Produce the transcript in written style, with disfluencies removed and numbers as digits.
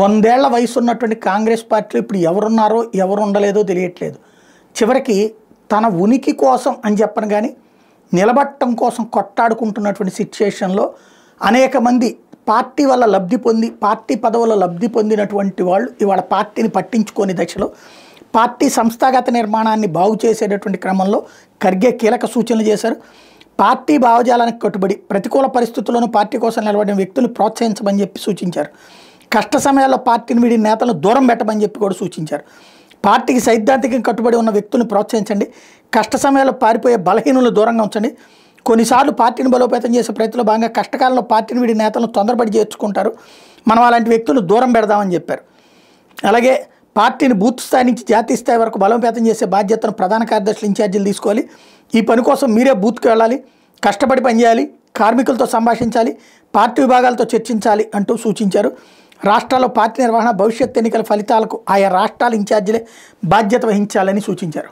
వందేళ్ల వయసు ఉన్నటువంటి కాంగ్రెస్ పార్టీలో ఇప్పుడు ఎవరున్నారో ఎవరు ఉండలేదో తెలియట్లేదు. చివరికి తన ఉనికి కోసం అని చెప్పను కానీ నిలబట్టడం కోసం కొట్టాడుకుంటున్నటువంటి సిచ్యుయేషన్లో అనేక మంది పార్టీ వల్ల లబ్ధి పొంది పార్టీ పదవుల లబ్ధి పొందినటువంటి వాళ్ళు ఇవాళ పార్టీని పట్టించుకోని దశలో పార్టీ సంస్థాగత నిర్మాణాన్ని బాగు చేసేటటువంటి క్రమంలో ఖర్గే కీలక సూచనలు చేశారు. పార్టీ భావజాలానికి కట్టుబడి ప్రతికూల పరిస్థితుల్లోనూ పార్టీ కోసం నిలబడిన వ్యక్తులు ప్రోత్సహించమని చెప్పి సూచించారు. కష్ట సమయాల్లో పార్టీని వీడి నేతలను దూరం పెట్టమని చెప్పి కూడా సూచించారు. పార్టీకి సైద్ధాంతికంగా కట్టుబడి ఉన్న వ్యక్తులను ప్రోత్సహించండి, కష్ట సమయాల్లో పారిపోయే బలహీనులను దూరంగా ఉంచండి. కొన్నిసార్లు పార్టీని బలోపేతం చేసే ప్రయత్నంలో భాగంగా కష్టకాలంలో పార్టీని వీడి నేతలను తొందరపడి చేర్చుకుంటారు, మనం అలాంటి వ్యక్తులను దూరం పెడదామని చెప్పారు. అలాగే పార్టీని బూత్ స్థాయి నుంచి జాతీయ స్థాయి వరకు బలోపేతం చేసే బాధ్యతను ప్రధాన కార్యదర్శులు ఇన్ఛార్జీలు తీసుకోవాలి. ఈ పని కోసం మీరే బూత్కి వెళ్ళాలి, కష్టపడి పనిచేయాలి, కార్మికులతో సంభాషించాలి, పార్టీ విభాగాలతో చర్చించాలి అంటూ సూచించారు. రాష్ట్రాల్లో పార్టీ నిర్వహణ భవిష్యత్ ఎన్నికల ఫలితాలకు ఆయా రాష్ట్రాల ఇన్ఛార్జీలే బాధ్యత వహించాలని సూచించారు.